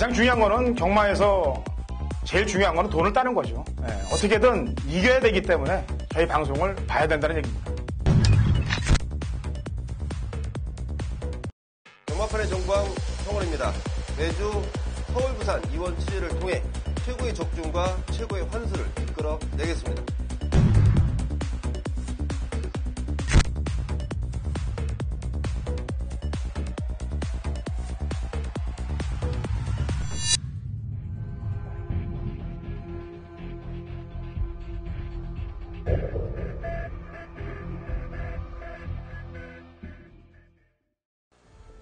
가장 중요한 거는 경마에서 제일 중요한 거는 돈을 따는 거죠. 어떻게든 이겨야 되기 때문에 저희 방송을 봐야 된다는 얘기입니다. 경마판의 정광 성원입니다. 매주 서울, 부산, 이원 취재를 통해 최고의 적중과 최고의 환수를 이끌어내겠습니다.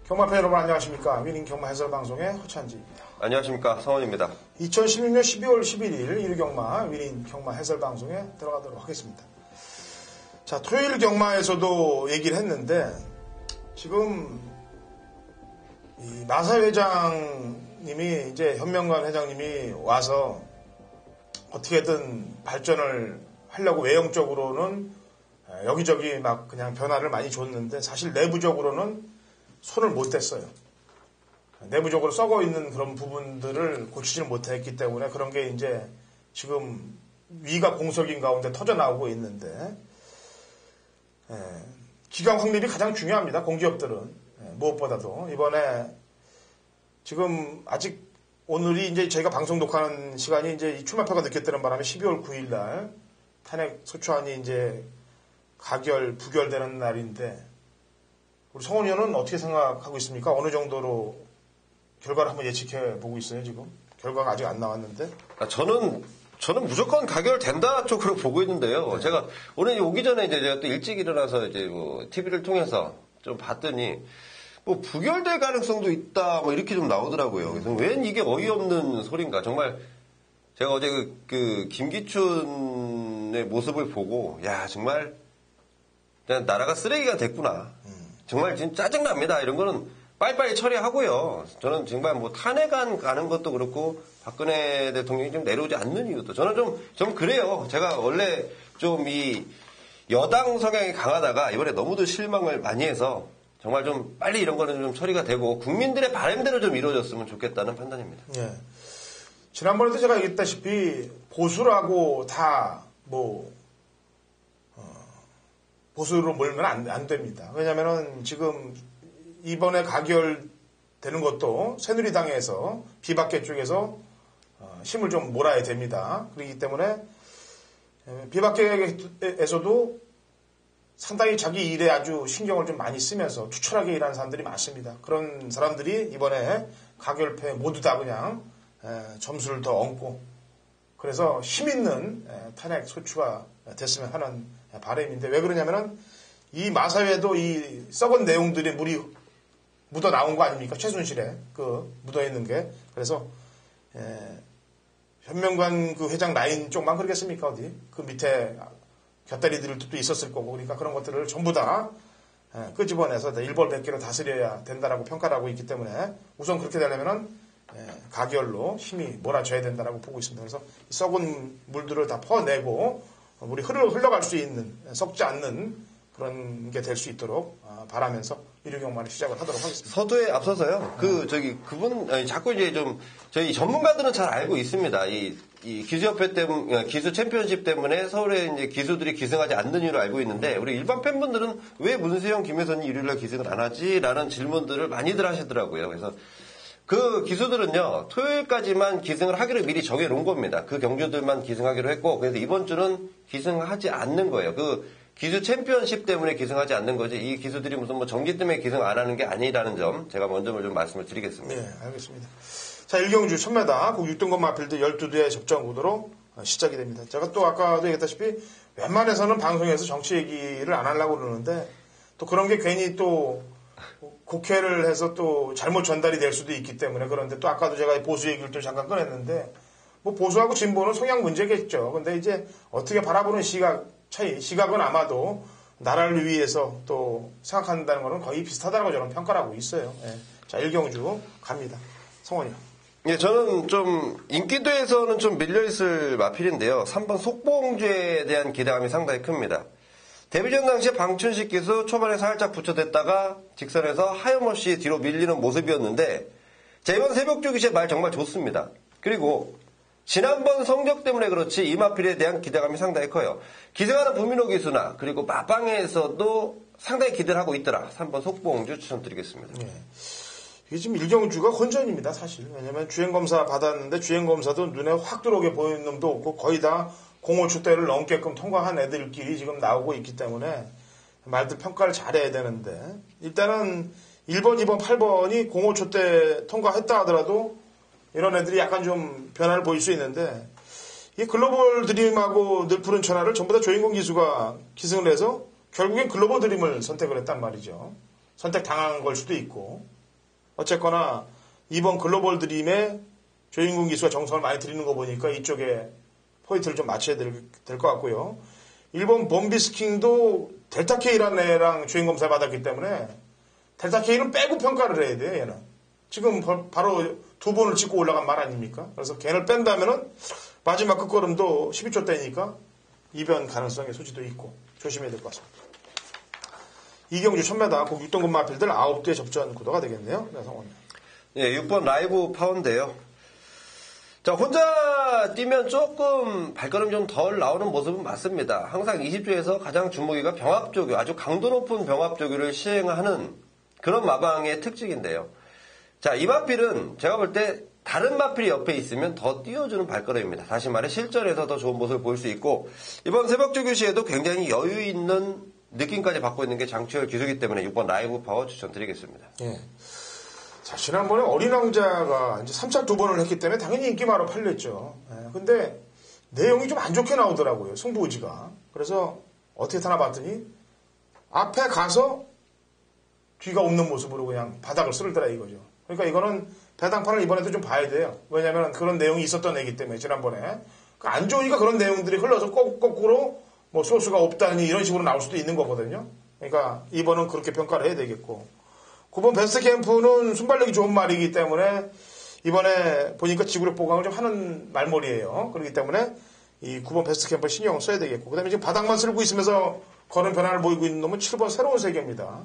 경마팬 여러분 안녕하십니까. 위닝 경마 해설 방송의 허찬지입니다. 안녕하십니까. 성원입니다. 2016년 12월 11일 일경마 위닝 경마 해설 방송에 들어가도록 하겠습니다. 자, 토요일 경마에서도 얘기를 했는데 지금 이 마사 회장님이 이제 현명관 회장님이 와서 어떻게든 발전을 하려고 외형적으로는 여기저기 막 그냥 변화를 많이 줬는데 사실 내부적으로는 손을 못 댔어요. 내부적으로 썩어 있는 그런 부분들을 고치지는 못했기 때문에 그런 게 이제 지금 위가 공석인 가운데 터져 나오고 있는데, 기강 확립이 가장 중요합니다. 공기업들은. 무엇보다도. 이번에 지금 아직 오늘이 이제 저희가 방송 녹화하는 시간이 이제 출마표가 늦겠다는 바람에 12월 9일 날 탄핵 소추안이 이제 부결되는 날인데, 우리 성원 의원은 어떻게 생각하고 있습니까? 어느 정도로 결과를 한번 예측해 보고 있어요, 지금? 결과가 아직 안 나왔는데. 저는 무조건 가결된다 쪽으로 보고 있는데요. 네. 제가 오늘 오기 전에 이제 제가 또 일찍 일어나서 이제 뭐 TV를 통해서 좀 봤더니 뭐 부결될 가능성도 있다 뭐 이렇게 좀 나오더라고요. 그래서 웬 이게 어이없는 소린가. 정말 제가 어제 그 김기춘의 모습을 보고 야, 정말 그냥 나라가 쓰레기가 됐구나. 정말 진짜 짜증납니다. 이런 거는 빨리빨리 처리하고요. 저는 정말 뭐 탄핵안 가는 것도 그렇고 박근혜 대통령이 좀 내려오지 않는 이유도 저는 좀 그래요. 제가 원래 좀 이 여당 성향이 강하다가 이번에 너무도 실망을 많이 해서 정말 좀 빨리 이런 거는 좀 처리가 되고 국민들의 바람대로 좀 이루어졌으면 좋겠다는 판단입니다. 예. 지난번에도 제가 얘기했다시피 보수라고 다 보수로 몰면 안 됩니다. 왜냐면은 지금 이번에 가결되는 것도 새누리당에서 비박계 쪽에서 힘을 좀 몰아야 됩니다. 그렇기 때문에 비박계에서도 상당히 자기 일에 아주 신경을 좀 많이 쓰면서 추철하게 일하는 사람들이 많습니다. 그런 사람들이 이번에 가결패 모두 다 그냥 점수를 더 얹고 그래서 힘있는 탄핵 소추가 됐으면 하는 바람인데 왜 그러냐면은 이 마사회도 이 썩은 내용들이 물이 묻어 나온 거 아닙니까? 최순실에 묻어 있는 게. 그래서 현명관 그 회장 라인 쪽만 그러겠습니까? 어디 그 밑에 곁다리들도 또 있었을 거고 그러니까 그런 것들을 전부 다 끄집어내서 일벌백계로 다스려야 된다라고 평가를 하고 있기 때문에 우선 그렇게 되려면은 가결로 힘이 몰아줘야 된다라고 보고 있습니다. 그래서 썩은 물들을 다 퍼내고 물이 흘러갈 수 있는 썩지 않는 그런 게 될 수 있도록 바라면서 일요경마를 시작을 하도록 하겠습니다. 서두에 앞서서요. 그분 자꾸 이제 좀 저희 전문가들은 잘 알고 있습니다. 이 기수협회 때문에 기수 챔피언십 때문에 서울에 이제 기수들이 기승하지 않는 이유를 알고 있는데 우리 일반 팬분들은 왜 문세영, 김혜선이 일요일날 기승을 안 하지?라는 질문들을 많이들 하시더라고요. 그래서 그 기수들은요, 토요일까지만 기승을 하기로 미리 정해놓은 겁니다. 그 경주들만 기승하기로 했고, 그래서 이번 주는 기승하지 않는 거예요. 그 기수 챔피언십 때문에 기승하지 않는 거지, 이 기수들이 무슨 뭐 정기 때문에 기승 안 하는 게 아니라는 점, 제가 먼저 좀 말씀을 드리겠습니다. 네, 알겠습니다. 자, 일경주 1000m, 국 6등급 마필드 12대의 접전 구도로 시작이 됩니다. 제가 또 아까도 얘기했다시피, 웬만해서는 방송에서 정치 얘기를 안 하려고 그러는데, 또 그런 게 괜히 또, 국회를 해서 또 잘못 전달이 될 수도 있기 때문에 그런데 또 아까도 제가 보수 얘기를 좀 잠깐 꺼냈는데 뭐 보수하고 진보는 성향 문제겠죠. 근데 이제 어떻게 바라보는 시각은 아마도 나라를 위해서 또 생각한다는 거는 거의 비슷하다고 저는 평가를 하고 있어요. 예. 자, 일경주 갑니다. 성원이요. 예, 저는 좀 인기도에서는 좀 밀려있을 마필인데요. 3번 속봉주에 대한 기대감이 상당히 큽니다. 데뷔전 당시에 방춘식 기수 초반에 살짝 붙여댔다가 직선에서 하염없이 뒤로 밀리는 모습이었는데 자, 이번 새벽주기 씨의 말 정말 좋습니다. 그리고 지난번 성적 때문에 그렇지 이마필에 대한 기대감이 상당히 커요. 기생하는 부민호 기수나 그리고 마방에서도 상당히 기대를 하고 있더라. 3번 속보홍주 추천드리겠습니다. 네. 이게 지금 일경주가 혼전입니다, 사실. 왜냐면 주행검사 받았는데 주행검사도 눈에 확 들어오게 보이는 놈도 없고 거의 다 05초대를 넘게끔 통과한 애들끼리 지금 나오고 있기 때문에 말들 평가를 잘해야 되는데 일단은 1번, 2번, 8번이 05초대 통과했다 하더라도 이런 애들이 약간 좀 변화를 보일 수 있는데 이 글로벌 드림하고 늘 푸른 천하를 전부 다 조인공 기수가 기승을 해서 결국엔 글로벌 드림을 선택을 했단 말이죠. 선택 당한 걸 수도 있고 어쨌거나 이번 글로벌 드림에 조인공 기수가 정성을 많이 들이는 거 보니까 이쪽에 포인트를 좀 맞춰야 될 것 같고요. 일본 범비스킹도 델타K라는 애랑 주행검사 받았기 때문에 델타K는 빼고 평가를 해야 돼요, 얘는. 지금 바로 2번을 찍고 올라간 말 아닙니까? 그래서 걔를 뺀다면은 마지막 끝걸음도 12초 대니까 이변 가능성의 소지도 있고 조심해야 될 것 같습니다. 이경주 1000m 꼭 6등급 마필들 9대 접전 구도가 되겠네요. 네, 성원님. 예, 6번 라이브 파운데요. 자, 혼자 뛰면 조금 발걸음 좀 덜 나오는 모습은 맞습니다. 항상 20조에서 가장 주목이가 병합조교, 아주 강도 높은 병합조교를 시행하는 그런 마방의 특징인데요. 자, 이 마필은 제가 볼 때 다른 마필이 옆에 있으면 더 띄워주는 발걸음입니다. 다시 말해 실전에서 더 좋은 모습을 볼 수 있고 이번 새벽조교 시에도 굉장히 여유 있는 느낌까지 받고 있는 게 장추열 기수이기 때문에 6번 라이브 파워 추천드리겠습니다. 예. 자, 지난번에 어린 왕자가 이제 3차 2번을 했기 때문에 당연히 인기마로 팔렸죠. 예. 근데 내용이 좀 안 좋게 나오더라고요. 승부 의지가. 그래서 어떻게 타나 봤더니 앞에 가서 뒤가 없는 모습으로 그냥 바닥을 쓸더라 이거죠. 그러니까 이거는 배당판을 이번에도 좀 봐야 돼요. 왜냐하면 그런 내용이 있었던 애기 때문에 지난번에. 안 좋으니까 그런 내용들이 흘러서 거꾸로 뭐 소스가 없다니 이런 식으로 나올 수도 있는 거거든요. 그러니까 이번은 그렇게 평가를 해야 되겠고 9번 베스트 캠프는 순발력이 좋은 말이기 때문에 이번에 보니까 지구력 보강을 좀 하는 말머리예요. 그렇기 때문에 이 9번 베스트 캠프 신경을 써야 되겠고 그 다음에 지금 바닥만 쓸고 있으면서 거는 변화를 보이고 있는 놈은 7번 새로운 세계입니다.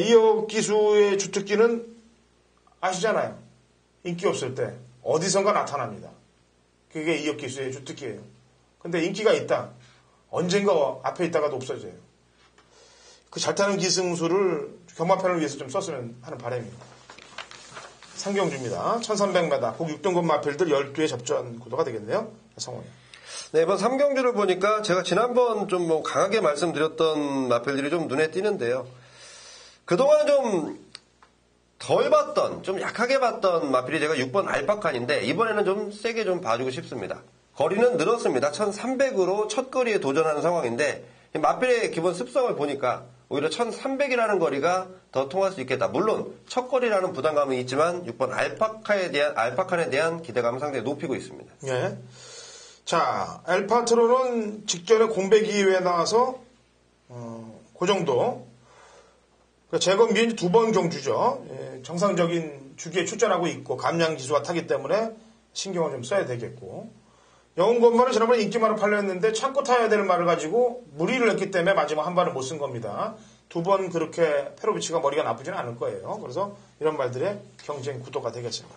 이혁 기수의 주특기는 아시잖아요. 인기 없을 때 어디선가 나타납니다. 그게 이혁 기수의 주특기예요. 근데 인기가 있다. 언젠가 앞에 있다가도 없어져요. 그 잘 타는 기승수를 경마편을 위해서 좀 썼으면 하는 바람입니다. 상경주입니다. 1300m 꼭 6등급 마필들 12의 접전 구도가 되겠네요. 성호님. 네, 이번 3경주를 보니까 제가 지난번 좀 뭐 강하게 말씀드렸던 마필들이 좀 눈에 띄는데요. 그동안 좀 덜 봤던, 좀 약하게 봤던 마필이 제가 6번 알파칸인데 이번에는 좀 세게 좀 봐주고 싶습니다. 거리는 늘었습니다. 1300으로 첫 거리에 도전하는 상황인데 마필의 기본 습성을 보니까 오히려 1300이라는 거리가 더 통할 수 있겠다. 물론 첫 거리라는 부담감은 있지만 6번 알파칸에 대한 기대감은 상당히 높이고 있습니다. 예. 자, 알파트로는 직전에 공백 이후에 나와서 그 정도. 제거 미인 2번 경주죠. 예, 정상적인 주기에 출전하고 있고 감량 지수가 타기 때문에 신경을 좀 써야 되겠고. 영웅건말은 지난번에 인기만을 팔렸는데 참고 타야 될 말을 가지고 무리를 했기 때문에 마지막 한 발을 못 쓴 겁니다. 2번 그렇게 페로비치가 머리가 나쁘지는 않을 거예요. 그래서 이런 말들의 경쟁 구도가 되겠습니다.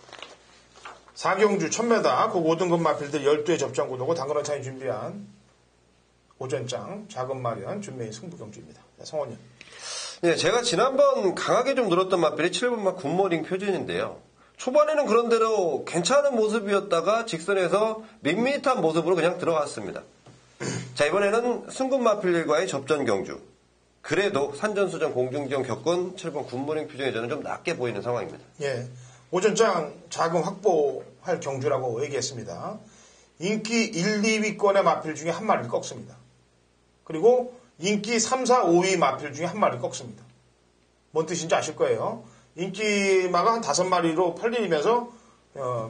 4경주 1000m 그 5등급 마필들 12의 접전 구도고 당근원창이 준비한 오전장 자금 마련 준매인 승부경주입니다. 네, 성원님. 네, 제가 지난번 강하게 좀 늘었던 마필이 7번마 굿모닝 표준인데요. 초반에는 그런대로 괜찮은 모습이었다가 직선에서 밋밋한 모습으로 그냥 들어갔습니다. 자, 이번에는 승급 마필과의 접전 경주. 그래도 산전수전 공중전 겪은 7번 굿모닝 표준이 저는 좀 낮게 보이는 상황입니다. 예, 오전장 자금 확보할 경주라고 얘기했습니다. 인기 1, 2위권의 마필 중에 한 마리를 꺾습니다. 그리고 인기 3, 4, 5위 마필 중에 한 마리를 꺾습니다. 뭔 뜻인지 아실 거예요. 인기마가 한 5마리로 팔리면서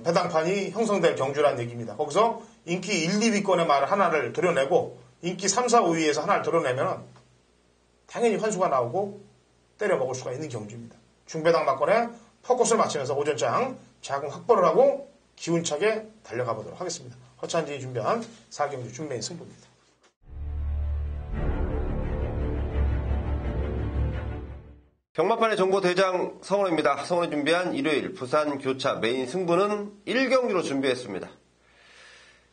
배당판이 형성될 경주라는 얘기입니다. 거기서 인기 1, 2위권의 말 하나를 도려내고 인기 3, 4, 5위에서 하나를 도려내면 당연히 환수가 나오고 때려먹을 수가 있는 경주입니다. 중배당 막권에 포커스를 맞추면서 오전장 자금 확보를 하고 기운차게 달려가 보도록 하겠습니다. 허찬진이 준비한 4경주 준매인 승부입니다. 경마판의 정보대장 성원입니다. 성원이 준비한 일요일 부산 교차 메인 승부는 1경기로 준비했습니다.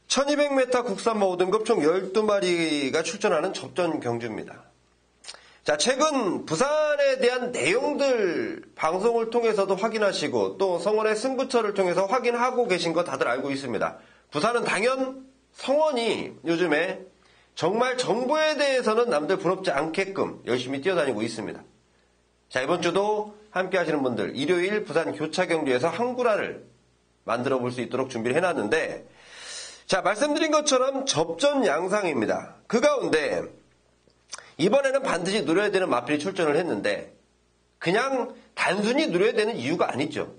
1200m 국산마 5등급 총 12마리가 출전하는 접전 경주입니다. 자, 최근 부산에 대한 내용들 방송을 통해서도 확인하시고 또 성원의 승부처를 통해서 확인하고 계신 거 다들 알고 있습니다. 부산은 당연 성원이 요즘에 정말 정보에 대해서는 남들 부럽지 않게끔 열심히 뛰어다니고 있습니다. 자, 이번 주도 함께 하시는 분들 일요일 부산 교차 경주에서 한구라를 만들어 볼 수 있도록 준비를 해놨는데, 자, 말씀드린 것처럼 접전 양상입니다. 그 가운데 이번에는 반드시 누려야 되는 마필이 출전을 했는데 그냥 단순히 누려야 되는 이유가 아니죠.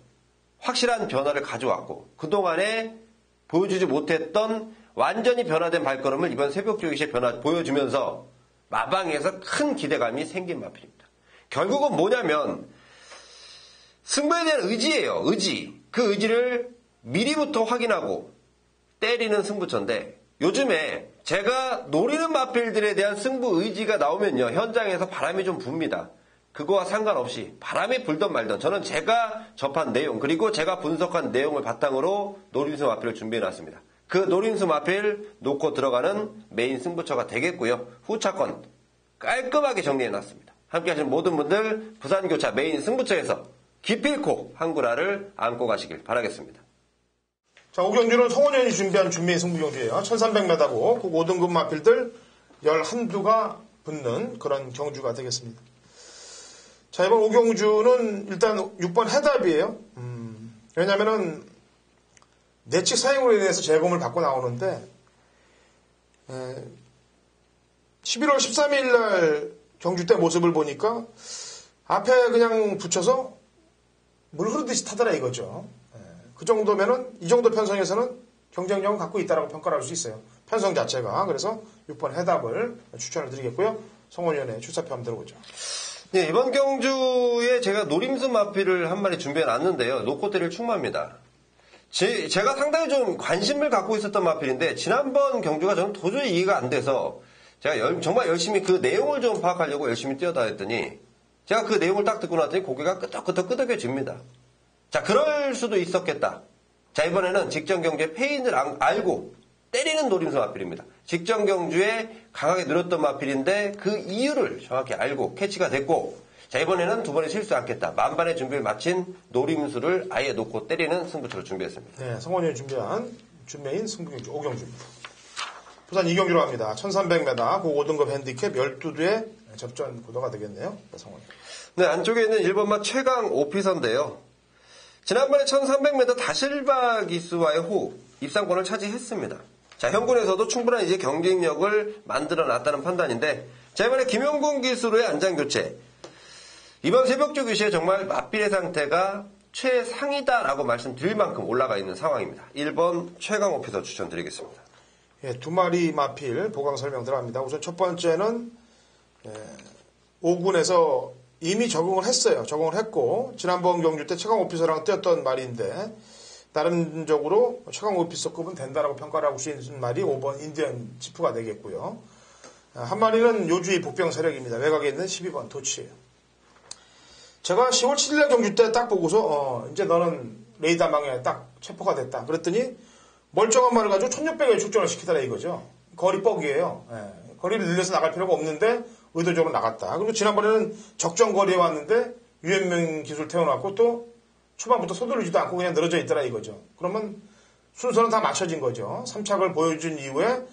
확실한 변화를 가져왔고 그동안에 보여주지 못했던 완전히 변화된 발걸음을 이번 새벽주기시에 보여주면서 마방에서 큰 기대감이 생긴 마필입니다. 결국은 뭐냐면 승부에 대한 의지예요. 의지. 그 의지를 미리부터 확인하고 때리는 승부처인데, 요즘에 제가 노리는 마필들에 대한 승부 의지가 나오면요, 현장에서 바람이 좀 붑니다. 그거와 상관없이 바람이 불던 말던 저는 제가 접한 내용 그리고 제가 분석한 내용을 바탕으로 노림수 마필을 준비해놨습니다. 그 노림수 마필 놓고 들어가는 메인 승부처가 되겠고요. 후차권 깔끔하게 정리해놨습니다. 함께 하시는 모든 분들 부산교차 메인 승부처에서 기필코 한구라를 안고 가시길 바라겠습니다. 자, 5경주는 성원현이 준비한 준비의 승부경주예요. 1300m고 그 5등급 마필들 11두가 붙는 그런 경주가 되겠습니다. 자, 이번 5경주는 일단 6번 해답이에요. 왜냐면은 내측 사행으로 인해서 재검을 받고 나오는데 11월 13일 날 경주 때 모습을 보니까 앞에 그냥 붙여서 물 흐르듯이 타더라 이거죠. 그 정도면은 이 정도 편성에서는 경쟁력을 갖고 있다라고 평가를 할 수 있어요. 편성 자체가. 그래서 6번 해답을 추천을 드리겠고요. 성원위원회 출사표 한번 들어보죠. 네, 이번 경주에 제가 노림수 마필을 한 마리 준비해놨는데요. 놓고 때릴 충마입니다. 제가 상당히 좀 관심을 갖고 있었던 마필인데 지난번 경주가 저는 도저히 이해가 안 돼서 제가 정말 열심히 그 내용을 좀 파악하려고 열심히 뛰어다녔더니 제가 그 내용을 딱 듣고 났더니 고개가 끄덕끄덕 끄덕여집니다. 자, 그럴 수도 있었겠다. 자, 이번에는 직전 경주의 패인을 알고 때리는 노림수 마필입니다. 직전 경주에 강하게 늘었던 마필인데 그 이유를 정확히 알고 캐치가 됐고, 자, 이번에는 두 번에 실수 않겠다. 만반의 준비를 마친 노림수를 아예 놓고 때리는 승부처를 준비했습니다. 네, 성원이 준비한 준메인 승부경주 5경주입니다. 부산 2경주로 합니다. 1300m 그 5등급 핸디캡 12두의 접전 구도가 되겠네요. 성원. 네, 안쪽에 있는 1번마 최강 오피서인데요. 지난번에 1300m 다실바 기수와의 호흡, 입상권을 차지했습니다. 자, 현군에서도 충분한 이제 경쟁력을 만들어 놨다는 판단인데, 자, 이번에 김용군 기수로의 안장 교체. 이번 새벽주 기시에 정말 마필의 상태가 최상이다라고 말씀드릴 만큼 올라가 있는 상황입니다. 1번 최강 오피서 추천드리겠습니다. 예, 두 마리 마필 보강 설명 들어갑니다. 우선 첫 번째는 5군에서 이미 적응을 했어요. 적응을 했고 지난번 경주 때 최강 오피서랑 뛰었던 말인데 나름적으로 최강 오피서급은 된다라고 평가를 하고 있는 말이 5번 인디언 지프가 되겠고요. 한 마리는 요주의 복병 세력입니다. 외곽에 있는 12번 도치예요. 제가 10월 7일 경주 때 딱 보고서 이제 너는 레이더망에 딱 체포가 됐다. 그랬더니 멀쩡한 말을 가지고 1600에 출전을 시키더라 이거죠. 거리 뻑이에요. 예, 거리를 늘려서 나갈 필요가 없는데 의도적으로 나갔다. 그리고 지난번에는 적정 거리에 왔는데 유현명 기술 태워놨고 또 초반부터 서두르지도 않고 그냥 늘어져 있더라 이거죠. 그러면 순서는 다 맞춰진 거죠. 3착을 보여준 이후에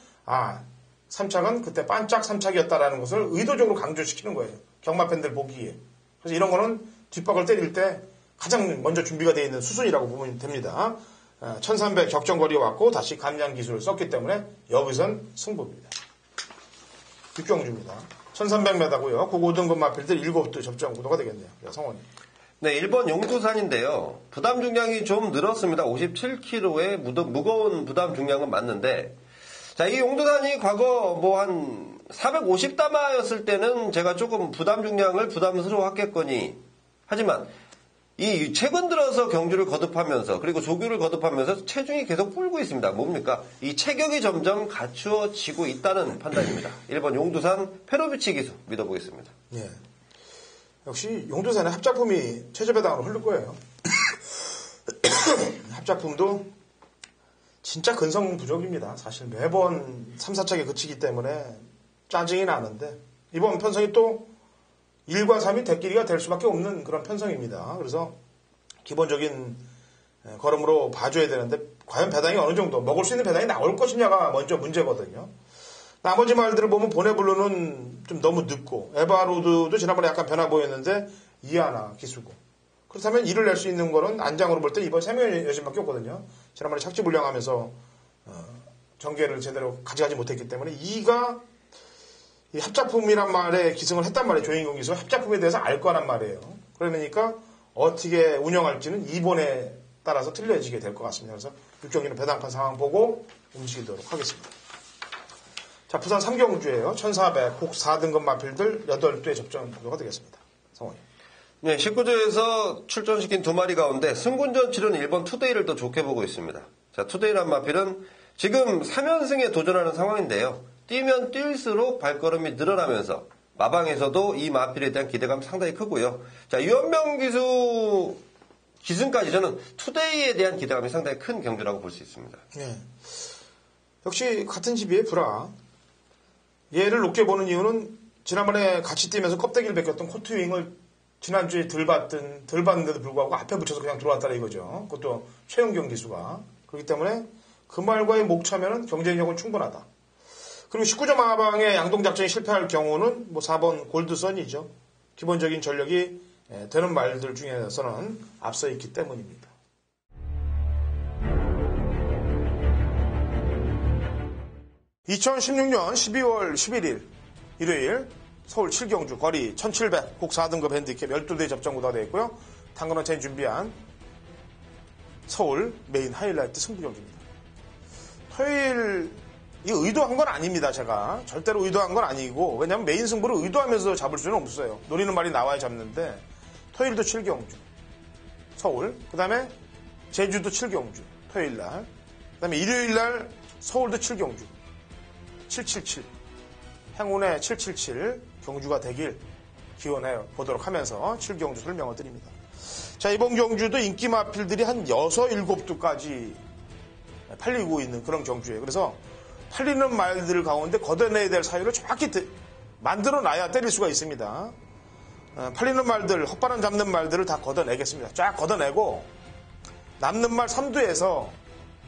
3착은 그때 반짝 3착이었다라는 것을 의도적으로 강조시키는 거예요. 경마 팬들 보기에. 그래서 이런 거는 뒷박을 때릴 때 가장 먼저 준비가 되어 있는 수순이라고 보면 됩니다. 1300 적정 거리에 왔고 다시 감량 기술을 썼기 때문에 여기선 승부입니다. 6경주입니다. 1300m고요. 그 5등급 마필들 7두 접전 구도가 되겠네요. 성원이. 네, 1번 용두산인데요. 부담 중량이 좀 늘었습니다. 57kg의 무거운 부담 중량은 맞는데, 자, 이 용두산이 과거 한 450담아였을 때는 제가 조금 부담 중량을 부담스러워했겠거니. 하지만 이 최근 들어서 경주를 거듭하면서 그리고 조교를 거듭하면서 체중이 계속 불고 있습니다. 뭡니까? 이 체격이 점점 갖추어지고 있다는 판단입니다. 1번 용두산 페로비치 기수 믿어보겠습니다. 예. 역시 용두산의 합작품이 최저배당으로 흐를 거예요. 합작품도 진짜 근성 부족입니다. 사실 매번 3, 4착에 그치기 때문에 짜증이 나는데 이번 편성이 또 1과 3이 대끼리가 될 수밖에 없는 그런 편성입니다. 그래서 기본적인 걸음으로 봐줘야 되는데 과연 배당이 어느 정도 먹을 수 있는 배당이 나올 것이냐가 먼저 문제거든요. 나머지 말들을 보면 보네블루는 좀 너무 늦고 에바로드도 지난번에 약간 변화 보였는데 이하나 기수고 그렇다면 이를 낼 수 있는 거는 안장으로 볼 때 이번 3명의 여신밖에 없거든요. 지난번에 착지불량하면서 전개를 제대로 가져가지 못했기 때문에 이가 이 합작품이란 말에 기승을 했단 말이에요. 조인공 기수 합작품에 대해서 알 거란 말이에요. 그러니까 어떻게 운영할지는 2번에 따라서 틀려지게 될 것 같습니다. 그래서 6경기는 배당판 상황 보고 움직이도록 하겠습니다. 자, 부산 3경주예요. 1400, 곡 4등급 마필들 8대 접전 구도가 되겠습니다. 성원이. 네, 19조에서 출전시킨 두 마리 가운데 승군전 치르는 1번 투데이를 더 좋게 보고 있습니다. 자, 투데이란 마필은 지금 3연승에 도전하는 상황인데요. 뛰면 뛸수록 발걸음이 늘어나면서 마방에서도 이 마필에 대한 기대감 상당히 크고요. 자, 유현명 기수 기승까지 저는 투데이에 대한 기대감이 상당히 큰 경주라고 볼 수 있습니다. 네. 역시 같은 집이의 브라. 얘를 높게 보는 이유는 지난번에 같이 뛰면서 껍데기를 벗겼던 코트윙을 지난주에 덜 봤는데도 불구하고 앞에 붙여서 그냥 들어왔다라 이거죠. 그것도 최은경 기수가. 그렇기 때문에 그 말과의 목차면은 경쟁력은 충분하다. 그리고 19점 마방의 양동작전이 실패할 경우는 뭐 4번 골드선이죠. 기본적인 전력이 되는 말들 중에서는 앞서 있기 때문입니다. (2016년 12월 11일) 일요일 서울 7경주 거리 1700 곡 4등급 핸디캡 12대 접전 구도가 되어 있고요. 당근원차이 준비한 서울 메인 하이라이트 승부 경기입니다. 토요일 이 의도한 건 아닙니다. 제가 절대로 의도한 건 아니고 왜냐하면 메인 승부를 의도하면서 잡을 수는 없어요. 노리는 말이 나와야 잡는데 토요일도 7경주 서울, 그 다음에 제주도 7경주 토요일날, 그 다음에 일요일날 서울도 7경주 777 행운의 777 경주가 되길 기원해 보도록 하면서 7경주 설명을 드립니다. 자, 이번 경주도 인기 마필들이 한 6, 7두까지 팔리고 있는 그런 경주예요. 그래서 팔리는 말들 가운데 걷어내야 될 사유를 정확히 만들어놔야 때릴 수가 있습니다. 팔리는 말들, 헛바람 잡는 말들을 다 걷어내겠습니다. 쫙 걷어내고 남는 말 3두에서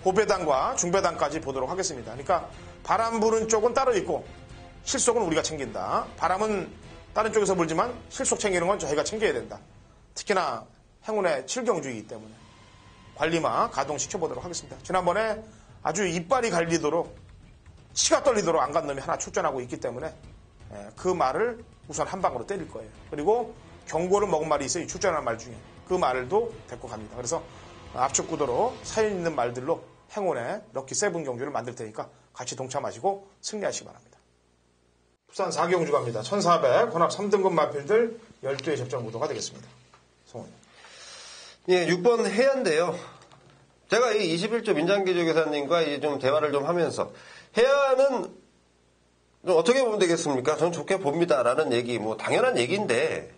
고배당과 중배당까지 보도록 하겠습니다. 그러니까 바람 부는 쪽은 따로 있고 실속은 우리가 챙긴다. 바람은 다른 쪽에서 불지만 실속 챙기는 건 저희가 챙겨야 된다. 특히나 행운의 7경주이기 때문에 관리마 가동시켜보도록 하겠습니다. 지난번에 아주 이빨이 갈리도록 치가 떨리도록 안 간 놈이 하나 출전하고 있기 때문에 그 말을 우선 한 방으로 때릴 거예요. 그리고 경고를 먹은 말이 있어요. 출전한 말 중에. 그 말도 데리고 갑니다. 그래서 압축 구도로 사연 있는 말들로 행운의 럭키 세븐 경주를 만들 테니까 같이 동참하시고 승리하시기 바랍니다. 부산 4경주 갑니다. 1400 혼합 3등급 마필들 12의 접전 구도가 되겠습니다. 성훈이. 예, 6번 해야인데요. 제가 이 21조 민장기조 교사님과 이제 좀 대화를 좀 하면서 해야는 좀 어떻게 보면 되겠습니까? 저는 좋게 봅니다라는 얘기, 뭐 당연한 얘기인데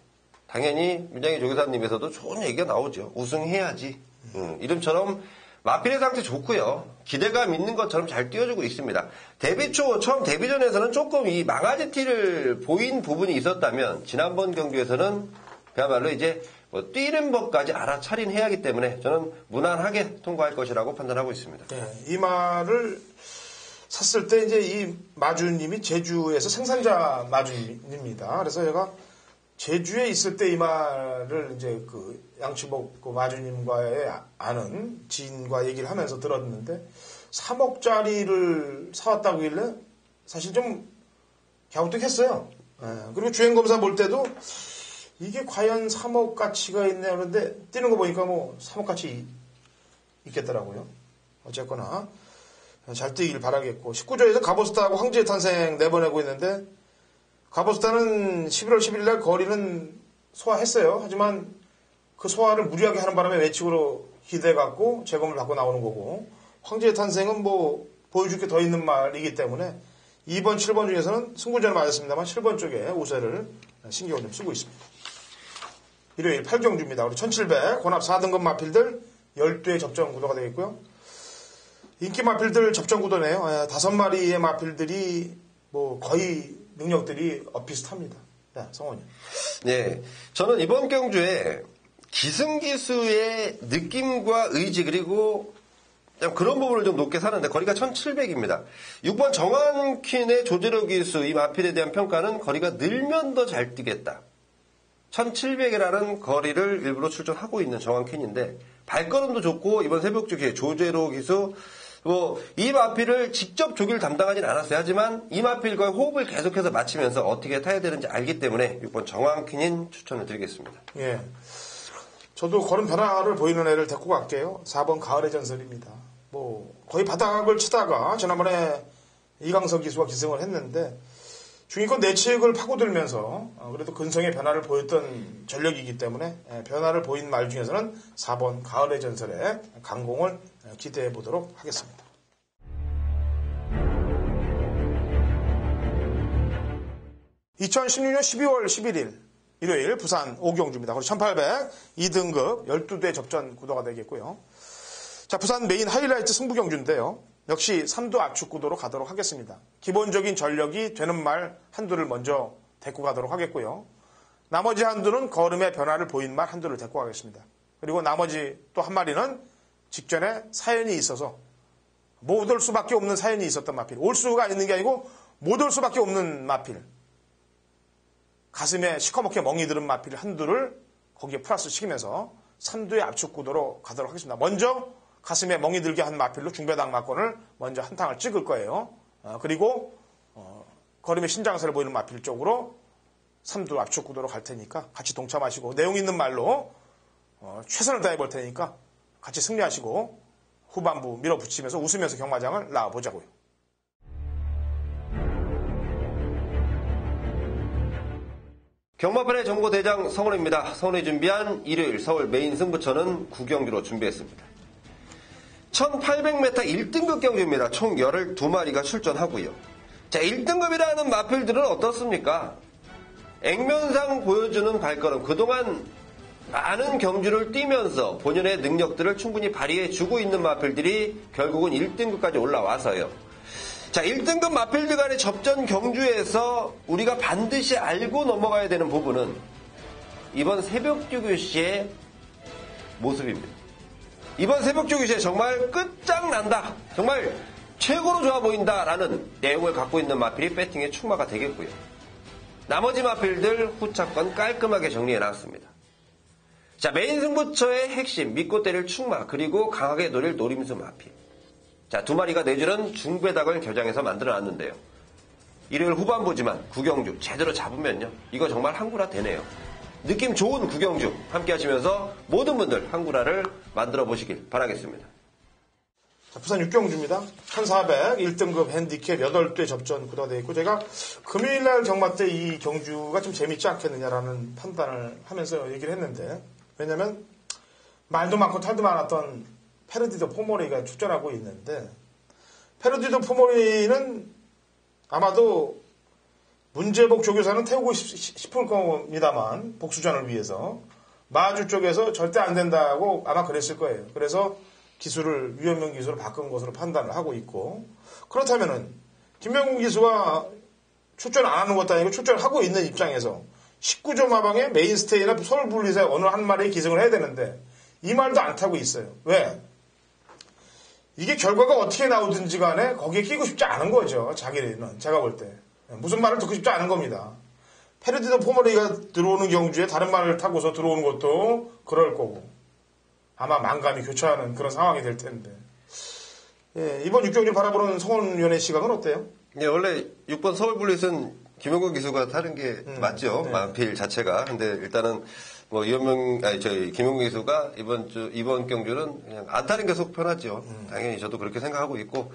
당연히 민장기 조교사님에서도 좋은 얘기가 나오죠. 우승해야지. 이름처럼 마필의 상태 좋고요. 기대감 있는 것처럼 잘 띄워주고 있습니다. 처음 데뷔전에서는 조금 이 망아지 티를 보인 부분이 있었다면 지난번 경기에서는 그야말로 이제 뭐 뛰는 법까지 알아차린 해야기 때문에 저는 무난하게 통과할 것이라고 판단하고 있습니다. 네, 이 말을 샀을 때 이제 이 마주님이 제주에서 생산자 마주님입니다. 그래서 제가 제주에 있을 때 이 말을 이제 그 양치복 그 마주님과의 아는 지인과 얘기를 하면서 들었는데 3억짜리를 사왔다고 하길래 사실 좀 갸우뚱했어요. 그리고 주행검사 볼 때도 이게 과연 3억 가치가 있냐 그런데 뛰는 거 보니까 뭐 3억 가치 있겠더라고요. 어쨌거나 잘 뛰길 바라겠고 19조에서 가보스타하고 황제의 탄생 내보내고 있는데 가보스타는 11월 11일 날 거리는 소화했어요. 하지만 그 소화를 무리하게 하는 바람에 외측으로 기대갖고 재검을 받고 나오는 거고 황제의 탄생은 뭐 보여줄 게 더 있는 말이기 때문에 2번, 7번 중에서는 승부전을 맞았습니다만 7번 쪽에 우세를 신경을 좀 쓰고 있습니다. 일요일 8경주입니다. 우리 1700 혼합 4등급 마필들 12의 접전 구도가 되겠고요. 인기 마필들 접전 구도네요. 5마리의 마필들이 뭐 거의 능력들이 비슷합니다. 성원이. 네. 저는 이번 경주에 기승기수의 느낌과 의지 그리고 그런 부분을 좀 높게 사는데 거리가 1700입니다. 6번 정한퀸의 조제로 기수 이 마필에 대한 평가는 거리가 늘면 더 잘 뛰겠다. 1700이라는 거리를 일부러 출전하고 있는 정한퀸인데 발걸음도 좋고 이번 새벽주기에 조제로 기수 이 마필을 직접 조기를 담당하진 않았어요. 하지만 이 마필과의 호흡을 계속해서 맞추면서 어떻게 타야 되는지 알기 때문에 6번 정한퀸인 추천을 드리겠습니다. 예. 저도 걸음 변화를 보이는 애를 데리고 갈게요. 4번 가을의 전설입니다. 거의 바닥을 치다가 지난번에 이강석 기수가 기승을 했는데 중위권 내측을 파고들면서 그래도 근성의 변화를 보였던 전력이기 때문에 변화를 보인 말 중에서는 4번 가을의 전설의 강공을 기대해 보도록 하겠습니다. (2016년 12월 11일) 일요일 부산 오경주입니다. 거리 1800 2등급 12대 접전 구도가 되겠고요. 자, 부산 메인 하이라이트 승부경주인데요. 역시 3두 압축 구도로 가도록 하겠습니다. 기본적인 전력이 되는 말 한두를 먼저 데리고 가도록 하겠고요. 나머지 한두는 걸음의 변화를 보인 말 한두를 데리고 가겠습니다. 그리고 나머지 또 한 마리는 직전에 사연이 있어서 못 올 수밖에 없는 사연이 있었던 마필. 올 수가 있는 게 아니고 못 올 수밖에 없는 마필. 가슴에 시커멓게 멍이 들은 마필 한두를 거기에 플러스 시키면서 3두의 압축 구도로 가도록 하겠습니다. 먼저 가슴에 멍이 들게 한 마필로 중배당 마권을 먼저 한탕을 찍을 거예요. 그리고 걸음의 신장세를 보이는 마필 쪽으로 3두 압축 구도로 갈 테니까 같이 동참하시고 내용 있는 말로 최선을 다해 볼 테니까 같이 승리하시고 후반부 밀어붙이면서 웃으면서 경마장을 나와보자고요. 경마판의 정보대장 성원입니다. 성원이 준비한 일요일 서울 메인 승부처는 9경주로 준비했습니다. 1800m 1등급 경주입니다. 총 12마리가 출전하고요. 자, 1등급이라는 마필들은 어떻습니까? 액면상 보여주는 발걸음, 그동안 많은 경주를 뛰면서 본연의 능력들을 충분히 발휘해주고 있는 마필들이 결국은 1등급까지 올라와서요. 자, 1등급 마필들 간의 접전 경주에서 우리가 반드시 알고 넘어가야 되는 부분은 이번 새벽주교시의 모습입니다. 이번 새벽주교시에 정말 끝장난다, 정말 최고로 좋아 보인다라는 내용을 갖고 있는 마필이 배팅의 축마가 되겠고요. 나머지 마필들 후차권 깔끔하게 정리해놨습니다. 자, 메인 승부처의 핵심, 믿고 때릴 축마, 그리고 강하게 노릴 노림수 마필. 자, 2마리가 내주는 중배닥을 겨장해서 만들어놨는데요. 일요일 후반부지만 구경주 제대로 잡으면요, 이거 정말 한구라 되네요. 느낌 좋은 구경주 함께 하시면서 모든 분들 한구라를 만들어 보시길 바라겠습니다. 자, 부산 6경주입니다. 1400 1등급 핸디캡 8대 접전 구도가 되어 있고, 제가 금요일날 경마 때 이 경주가 좀 재밌지 않겠느냐라는 판단을 하면서 얘기를 했는데, 왜냐면 말도 많고 탈도 많았던 페르디도 포모리가 출전하고 있는데, 페르디도 포모리는 아마도 문제복 조교사는 태우고 싶을 겁니다만, 복수전을 위해서 마주 쪽에서 절대 안 된다고 아마 그랬을 거예요. 그래서 기술을 유현명 기술을 바꾼 것으로 판단을 하고 있고, 그렇다면은 김명국 기수가 출전 안 하는 것도 아니고 출전을 하고 있는 입장에서 19조 마방에 메인스테이나 서울분리사에 어느 한 마리에 기승을 해야 되는데 이 말도 안 타고 있어요. 왜? 이게 결과가 어떻게 나오든지 간에 거기에 끼고 싶지 않은 거죠. 자기는. 제가 볼 때. 무슨 말을 듣고 싶지 않은 겁니다. 페르디도 포머리가 들어오는 경주에 다른 말을 타고서 들어오는 것도 그럴 거고, 아마 만감이 교차하는 그런 상황이 될 텐데. 예, 이번 6경주 바라보는 성원위원의 시각은 어때요? 네, 원래 6번 서울블릿은 김용건 기수가 타는 게 맞죠. 네. 마필 자체가. 근데 일단은 김용건 기수가 이번 경주는 그냥 안 타는 게 속 편하죠. 당연히 저도 그렇게 생각하고 있고.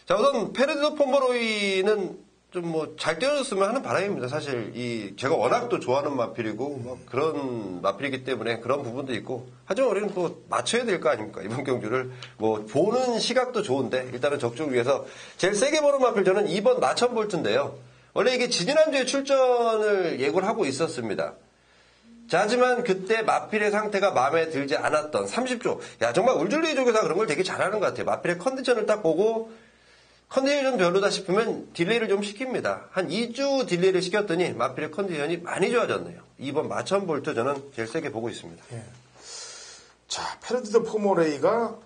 자, 우선 페르디도 포머로이는 좀 잘 뛰어줬으면 하는 바람입니다. 사실 제가 워낙 또 좋아하는 마필이고 그런 마필이기 때문에 그런 부분도 있고, 하지만 우리는 또 맞춰야 될 거 아닙니까? 이번 경주를 보는 시각도 좋은데 일단은 적중 위해서 제일 세게 보는 마필 저는 2번 나천볼트인데요. 원래 이게 지난주에 출전을 예고를 하고 있었습니다. 자, 하지만 그때 마필의 상태가 마음에 들지 않았던 30조. 야, 정말 울줄리 조교사 그런 걸 되게 잘하는 것 같아요. 마필의 컨디션을 딱 보고 컨디션이 좀 별로다 싶으면 딜레이를 좀 시킵니다. 한 2주 딜레이를 시켰더니 마필의 컨디션이 많이 좋아졌네요. 이번 마천 볼트 저는 제일 세게 보고 있습니다. 예. 자, 페르디도 포모레이가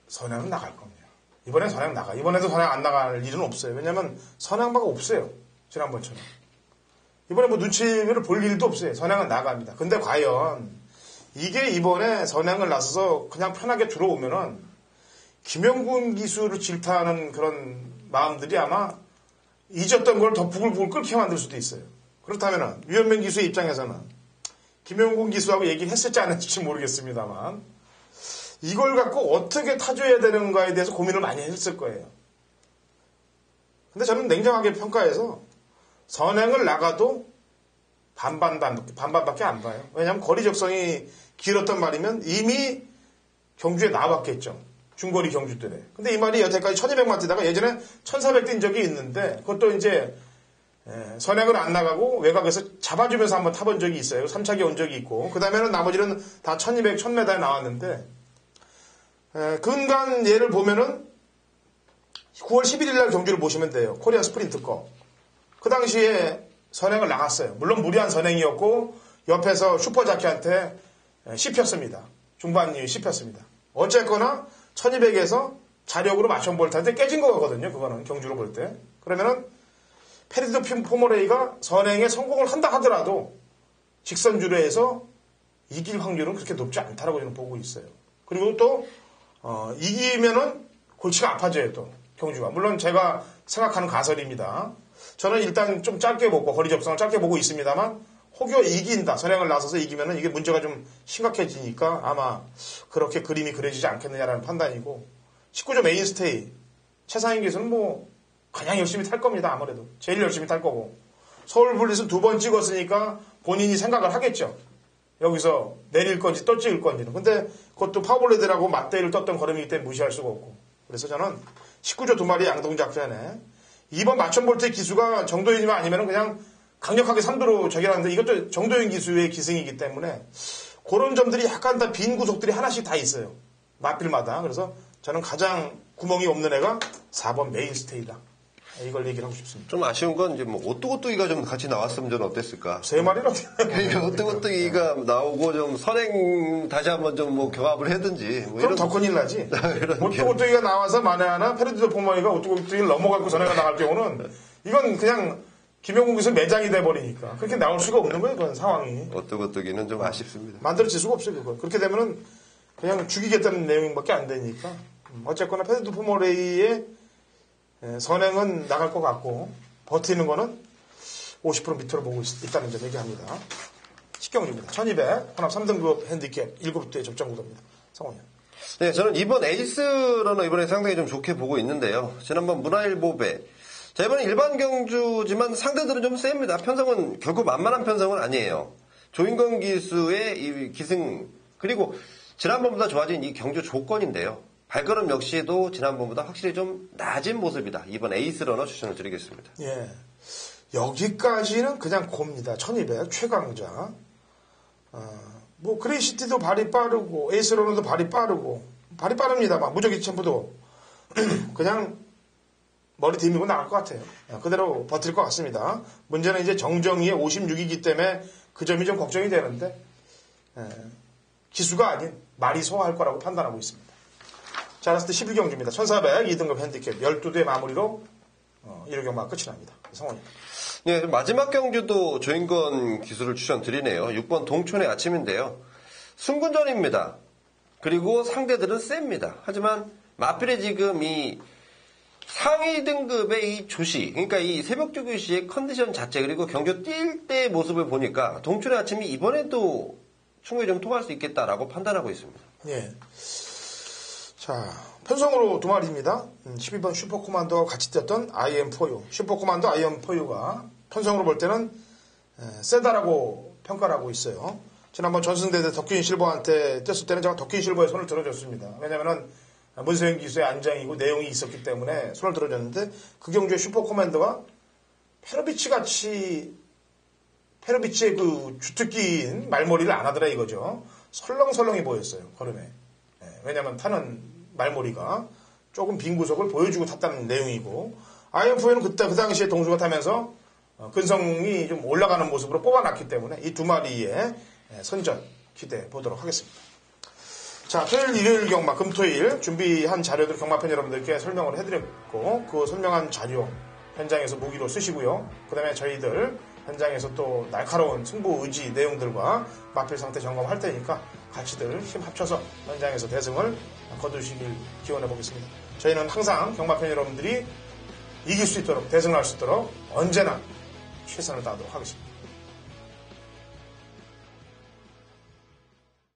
선양은 나갈 겁니다. 이번엔 선양 나가. 이번에도 선양 안 나갈 일은 없어요. 왜냐면 선양마가 없어요. 지난번처럼. 이번에 뭐 눈치를 볼 일도 없어요. 선양은 나갑니다. 근데 과연 이게 이번에 선양을 나서서 그냥 편하게 들어오면은 김영군 기수를 질타하는 그런 마음들이 아마 잊었던 걸 더 부글부글 끓게 만들 수도 있어요. 그렇다면은 유현명 기수의 입장에서는 김영군 기수하고 얘기를 했을지 안 했을지 모르겠습니다만 이걸 갖고 어떻게 타줘야 되는가에 대해서 고민을 많이 했을 거예요. 근데 저는 냉정하게 평가해서 선행을 나가도 반반밖에 안 봐요. 왜냐하면 거리 적성이 길었던 말이면 이미 경주에 나왔겠죠. 중거리 경주 때에. 근데 이 말이 여태까지 1200만 뛰다가 예전에 1400 뛴 적이 있는데 그것도 이제 선행을 안 나가고 외곽에서 잡아주면서 한번 타본 적이 있어요. 3차기 온 적이 있고 그 다음에는 나머지는 다 1200, 1000m에 나왔는데 근간 예를 보면은 9월 11일 날 경주를 보시면 돼요. 코리안 스프린트 거. 그 당시에 선행을 나갔어요. 물론 무리한 선행이었고 옆에서 슈퍼자키한테 씹혔습니다. 중반 이후 씹혔습니다. 어쨌거나 1200에서 자력으로 마천볼트한테 깨진 거거든요. 그거는 경주로 볼 때. 그러면은 페르디도 포모레이가 선행에 성공을 한다 하더라도 직선주로에서 이길 확률은 그렇게 높지 않다라고 저는 보고 있어요. 그리고 또 이기면은 골치가 아파져요. 또 경주가. 물론 제가 생각하는 가설입니다. 저는 일단 좀 짧게 보고 거리 접성을 짧게 보고 있습니다만 혹여 이긴다. 선행을 나서서 이기면은 이게 문제가 좀 심각해지니까 아마 그렇게 그림이 그려지지 않겠느냐라는 판단이고 19조 메인스테이 최상인 기수는 뭐 그냥 열심히 탈 겁니다. 아무래도 제일 열심히 탈 거고 서울블리스 2번 찍었으니까 본인이 생각을 하겠죠. 여기서 내릴 건지 또 찍을 건지는. 근데 그것도 파워블레드라고 맞대를 떴던 걸음이기 때문에 무시할 수가 없고 그래서 저는 19조 2마리 양동작전에 이번 마천볼트의 기수가 정도윤이면 아니면 그냥 강력하게 3도로 저결하는데 이것도 정도윤 기수의 기승이기 때문에 그런 점들이 약간 다 빈 구석들이 하나씩 다 있어요. 마필마다. 그래서 저는 가장 구멍이 없는 애가 4번 메인스테이다. 이걸 얘기를 하고 싶습니다. 좀 아쉬운 건 이제 뭐 오뚜오뚜기가 좀 같이 나왔으면 저는 어땠을까? 3마리나 그러니까 오뚜오뚜기가 나오고 좀 선행 다시 한번 좀 뭐 경합을 하든지. 뭐 그럼 더 큰일 나지. 오뚜오뚜기가 나와서 만에 하나 페르디도 포모레이가 오뚜오뚜기를 넘어가고 선행을 나갈 경우는 이건 그냥 김영국 기수 매장이 돼버리니까 그렇게 나올 수가 없는 거예요. 그건 상황이. 오뚜오뚜기는 좀 아쉽습니다. 만들어질 수가 없어요. 그거. 그렇게 되면은 그냥 죽이겠다는 내용밖에 안 되니까. 어쨌거나 페르디도 포모레이의 선행은 나갈 것 같고 버티는 거는 50% 밑으로 보고 있다는 점 얘기합니다. 식경주입니다. 1200 혼합 3등급 핸디캡 7대 접전 구도입니다. 성원이. 네, 저는 이번 에이스러너 이번에 상당히 좀 좋게 보고 있는데요. 지난번 문화일보배. 자, 이번엔 일반 경주지만 상대들은 좀 셉니다. 편성은 결코 만만한 편성은 아니에요. 조인건 기수의 이 기승 그리고 지난번보다 좋아진 이 경주 조건인데요. 발걸음 역시도 지난번보다 확실히 좀 낮은 모습이다. 이번 에이스러너 추천을 드리겠습니다. 예. 여기까지는 그냥 곱니다. 1200 최강자. 뭐 그레이시티도 발이 빠르고 에이스러너도 발이 빠릅니다. 막 무적이 챔프도 그냥 머리 디미고 나갈 것 같아요. 그대로 버틸 것 같습니다. 문제는 이제 정정이의 56이기 때문에 그 점이 좀 걱정이 되는데 기수가 아닌 말이 소화할 거라고 판단하고 있습니다. 자, 라스트 11경주입니다. 1400 2등급 핸디캡 12대 마무리로 1호 경마가 끝이 납니다. 성원입니다. 네, 마지막 경주도 조인건 기수를 추천드리네요. 6번 동촌의 아침인데요. 승군전입니다. 그리고 상대들은 셉니다. 하지만 마필의 지금 이 상위 등급의 이 조시, 그러니까 이 새벽조교 시의 컨디션 자체 그리고 경주 뛸 때의 모습을 보니까 동촌의 아침이 이번에도 충분히 좀 통할 수 있겠다라고 판단하고 있습니다. 예. 자, 편성으로 2마리입니다. 12번 슈퍼코만도와 같이 뛰었던 IM4U. 슈퍼코만도 IM4U가 편성으로 볼 때는 세다라고 평가를 하고 있어요. 지난번 전승대 때 덕균 실버한테 뛰었을 때는 제가 덕균 실버에 손을 들어줬습니다. 왜냐면은 문세영 기수의 안장이고 내용이 있었기 때문에 손을 들어줬는데 그 경주에 슈퍼코만도가 페르비치 같이 페르비치의 그 주특기인 말머리를 안 하더라 이거죠. 설렁설렁이 보였어요, 걸음에. 왜냐면 타는 말머리가 조금 빈 구석을 보여주고 탔다는 내용이고, IMF에는 그 당시에 동수가 타면서 근성이 좀 올라가는 모습으로 뽑아놨기 때문에 이 두 마리의 선전 기대해 보도록 하겠습니다. 자, 토요일, 일요일 경마, 금토일 준비한 자료들 경마팬 여러분들께 설명을 해드렸고, 그 설명한 자료 현장에서 무기로 쓰시고요. 그 다음에 저희들 현장에서 또 날카로운 승부 의지 내용들과 마필 상태 점검할 테니까 같이들 힘 합쳐서 현장에서 대승을 거두시길 기원해 보겠습니다. 저희는 항상 경마팬 여러분들이 이길 수 있도록, 대승할 수 있도록 언제나 최선을 다하도록 하겠습니다.